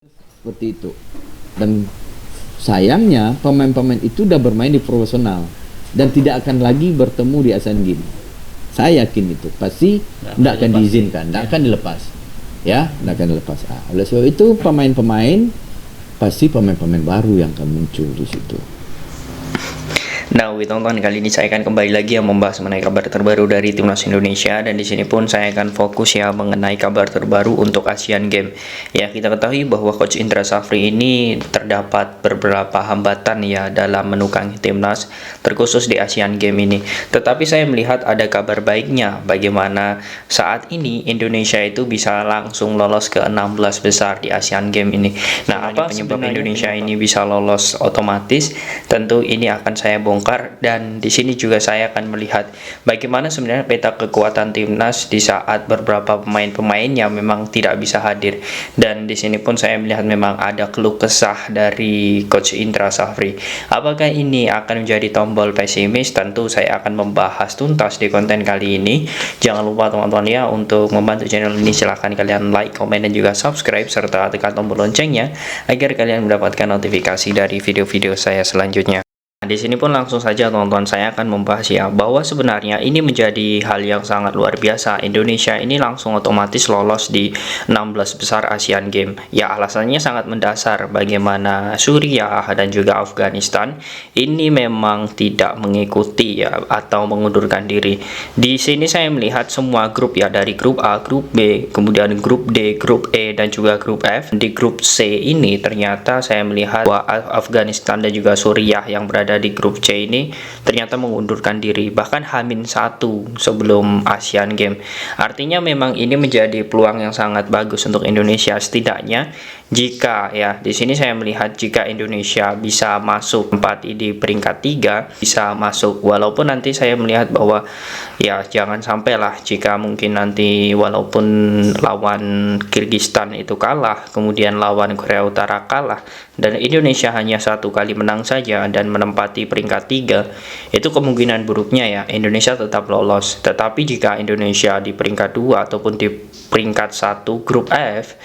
Seperti itu. Dan sayangnya pemain-pemain itu udah bermain di profesional dan tidak akan lagi bertemu di Asian Games. Saya yakin itu pasti tidak akan diizinkan, tidak akan dilepas, ya, tidak akan dilepas. Oleh sebab itu pemain-pemain pasti pemain-pemain baru yang akan muncul di situ. Nah, tonton kali ini saya akan kembali lagi membahas mengenai kabar terbaru dari Timnas Indonesia, dan di sini pun saya akan fokus ya mengenai kabar terbaru untuk Asian Games. Ya, kita ketahui bahwa Coach Indra Safri ini terdapat beberapa hambatan ya dalam menukangi Timnas, terkhusus di Asian Games ini. Tetapi saya melihat ada kabar baiknya, bagaimana saat ini Indonesia itu bisa langsung lolos ke 16 besar di Asian Games ini. Nah, apa penyebab Indonesia ini bisa lolos otomatis? Tentu ini akan saya bongkar, dan di sini juga saya akan melihat bagaimana sebenarnya peta kekuatan Timnas di saat beberapa pemain-pemain yang memang tidak bisa hadir. Dan di sini pun saya melihat memang ada keluh kesah dari Coach Indra Safri. Apakah ini akan menjadi tombol pesimis? Tentu saya akan membahas tuntas di konten kali ini. Jangan lupa teman-teman ya, untuk membantu channel ini silahkan kalian like, komen, dan juga subscribe, serta tekan tombol loncengnya agar kalian mendapatkan notifikasi dari video-video saya selanjutnya. Di sini pun langsung saja teman-teman, saya akan membahas ya bahwa sebenarnya ini menjadi hal yang sangat luar biasa. Indonesia ini langsung otomatis lolos di 16 besar Asian Games. Ya, alasannya sangat mendasar, bagaimana Suriah dan juga Afghanistan ini memang tidak mengikuti ya atau mengundurkan diri. Di sini saya melihat semua grup ya, dari grup A, grup B, kemudian grup D, grup E, dan juga grup F. Di grup C ini ternyata saya melihat bahwa Afghanistan dan juga Suriah yang berada di grup C ini ternyata mengundurkan diri bahkan H-1 sebelum Asian Games. Artinya memang ini menjadi peluang yang sangat bagus untuk Indonesia, setidaknya jika ya di sini saya melihat jika Indonesia bisa masuk tempat di peringkat 3, bisa masuk, walaupun nanti saya melihat bahwa ya jangan sampailah jika mungkin nanti walaupun lawan Kyrgyzstan itu kalah, kemudian lawan Korea Utara kalah, dan Indonesia hanya 1 kali menang saja dan menempati peringkat 3, itu kemungkinan buruknya ya Indonesia tetap lolos. Tetapi jika Indonesia di peringkat 2 ataupun di peringkat 1 grup F,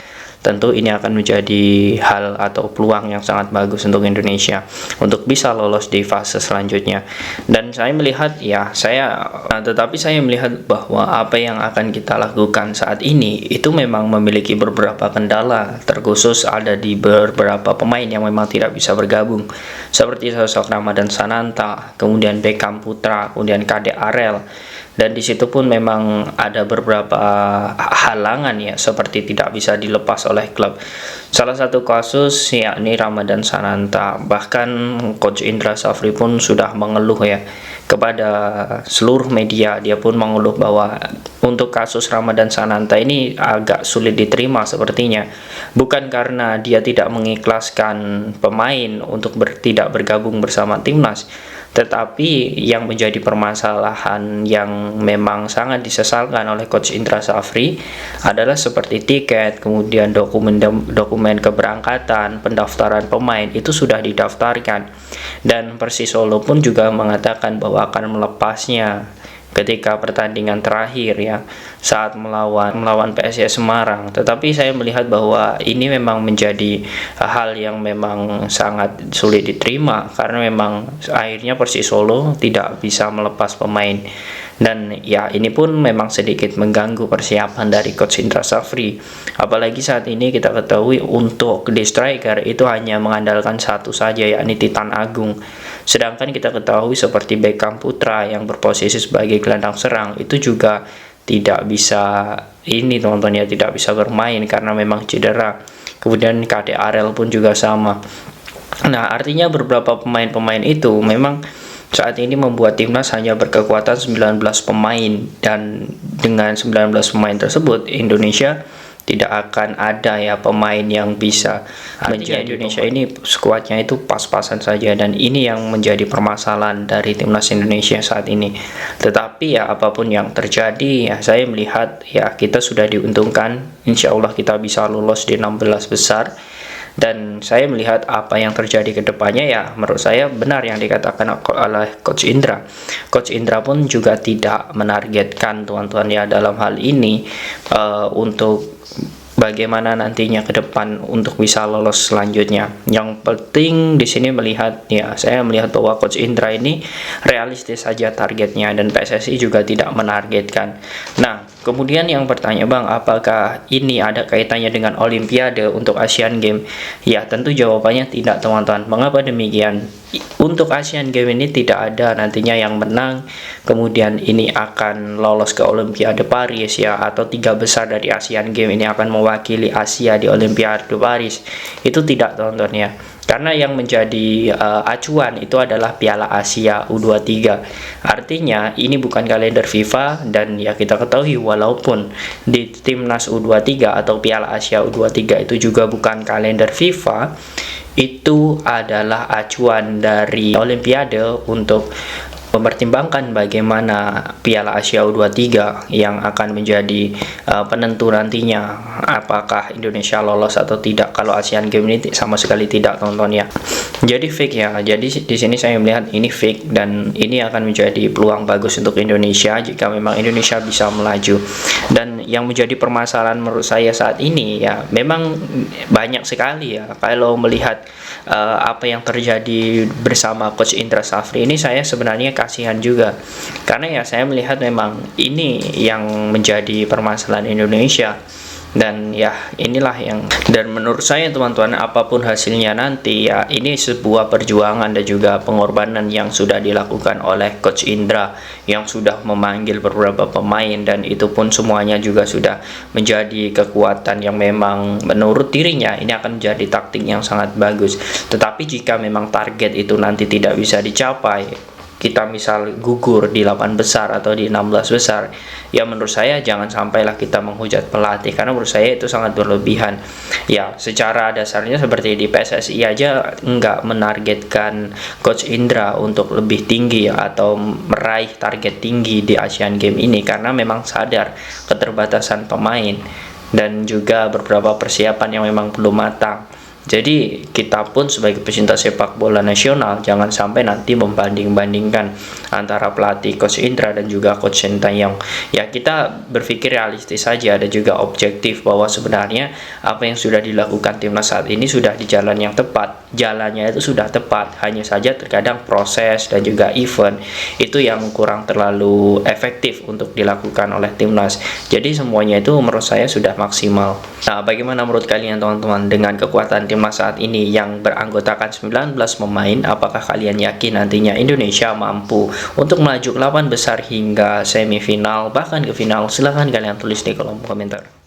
tentu ini akan menjadi hal atau peluang yang sangat bagus untuk Indonesia untuk bisa lolos di fase selanjutnya. Dan saya melihat ya tetapi saya melihat bahwa apa yang akan kita lakukan saat ini itu memang memiliki beberapa kendala, terkhusus ada di beberapa pemain yang memang tidak bisa bergabung, seperti sosok Ramadan Sananta, kemudian Beckham Putra, kemudian Kade Arel. Dan di situ pun memang ada beberapa halangan ya, seperti tidak bisa dilepas oleh klub. Salah satu kasus yakni Ramadan Sananta, bahkan Coach Indra Safri pun sudah mengeluh ya kepada seluruh media. Dia pun mengeluh bahwa untuk kasus Ramadan Sananta ini agak sulit diterima sepertinya, bukan karena dia tidak mengikhlaskan pemain untuk tidak bergabung bersama Timnas, tetapi yang menjadi permasalahan yang memang sangat disesalkan oleh Coach Indra Safri adalah seperti tiket, kemudian dokumen keberangkatan, pendaftaran pemain itu sudah didaftarkan, dan Persis Solo pun juga mengatakan bahwa akan melepasnya ketika pertandingan terakhir ya, saat melawan PSIS Semarang. Tetapi saya melihat bahwa ini memang menjadi hal yang memang sangat sulit diterima, karena memang akhirnya Persis Solo tidak bisa melepas pemain. Dan ya ini pun memang sedikit mengganggu persiapan dari Coach Indra Safri, apalagi saat ini kita ketahui untuk di striker itu hanya mengandalkan satu saja, yakni Titan Agung. Sedangkan kita ketahui seperti Beckham Putra yang berposisi sebagai gelandang serang itu juga tidak bisa teman-teman ya, tidak bisa bermain karena memang cedera. Kemudian Kade Arel pun juga sama. Nah, artinya beberapa pemain-pemain itu memang saat ini membuat Timnas hanya berkekuatan 19 pemain, dan dengan 19 pemain tersebut Indonesia tidak akan ada ya pemain yang bisa menjadi Indonesia ini skuadnya itu pas-pasan saja, dan ini yang menjadi permasalahan dari Timnas Indonesia saat ini. Tetapi ya apapun yang terjadi ya, saya melihat ya kita sudah diuntungkan, insya Allah kita bisa lolos di 16 besar. Dan saya melihat apa yang terjadi ke depannya ya menurut saya benar yang dikatakan oleh Coach Indra. Coach Indra pun juga tidak menargetkan teman-teman ya dalam hal ini untuk bagaimana nantinya ke depan untuk bisa lolos selanjutnya. Yang penting di sini melihat, ya saya melihat bahwa Coach Indra ini realistis saja targetnya, dan PSSI juga tidak menargetkan. Nah, kemudian yang bertanya, Bang, apakah ini ada kaitannya dengan Olimpiade untuk Asian Games? Ya, tentu jawabannya tidak, teman-teman. Mengapa demikian? Untuk Asian Games ini tidak ada nantinya yang menang kemudian ini akan lolos ke Olimpiade Paris, ya, atau 3 besar dari Asian Games ini akan mewakili Asia di Olimpiade Paris. Itu tidak, teman-teman, ya. Karena yang menjadi acuan itu adalah Piala Asia U23. Artinya ini bukan kalender FIFA, dan ya kita ketahui walaupun di Timnas U23 atau Piala Asia U23 itu juga bukan kalender FIFA, itu adalah acuan dari Olimpiade untuk mempertimbangkan bagaimana Piala Asia U23 yang akan menjadi penentu nantinya apakah Indonesia lolos atau tidak. Kalau Asian Games ini sama sekali tidak, teman-teman, ya. Jadi fake, ya. Jadi di sini saya melihat ini fake, dan ini akan menjadi peluang bagus untuk Indonesia jika memang Indonesia bisa melaju. Dan yang menjadi permasalahan menurut saya saat ini, ya, memang banyak sekali, ya. Kalau melihat apa yang terjadi bersama Coach Indra Safri ini, saya sebenarnya kasihan juga, karena ya saya melihat memang ini yang menjadi permasalahan Indonesia. Dan ya inilah yang, dan menurut saya, teman-teman, apapun hasilnya nanti, ya ini sebuah perjuangan dan juga pengorbanan yang sudah dilakukan oleh Coach Indra, yang sudah memanggil beberapa pemain, dan itu pun semuanya juga sudah menjadi kekuatan yang memang menurut dirinya ini akan menjadi taktik yang sangat bagus. Tetapi jika memang target itu nanti tidak bisa dicapai, kita misal gugur di 8 besar atau di 16 besar, ya menurut saya jangan sampailah kita menghujat pelatih, karena menurut saya itu sangat berlebihan. Ya, secara dasarnya seperti di PSSI aja nggak menargetkan Coach Indra untuk lebih tinggi, ya, atau meraih target tinggi di Asian Games ini, karena memang sadar keterbatasan pemain dan juga beberapa persiapan yang memang belum matang. Jadi kita pun sebagai pecinta sepak bola nasional jangan sampai nanti membanding-bandingkan antara pelatih Coach Indra dan juga Coach Sintayong. Ya, kita berpikir realistis saja dan juga objektif bahwa sebenarnya apa yang sudah dilakukan timnas saat ini sudah di jalan yang tepat. Jalannya itu sudah tepat, hanya saja terkadang proses dan juga event itu yang kurang terlalu efektif untuk dilakukan oleh timnas. Jadi semuanya itu menurut saya sudah maksimal. Nah, bagaimana menurut kalian, teman-teman, dengan kekuatan timnas saat ini yang beranggotakan 19 pemain? Apakah kalian yakin nantinya Indonesia mampu untuk melaju ke 8 besar hingga semifinal bahkan ke final? Silahkan kalian tulis di kolom komentar.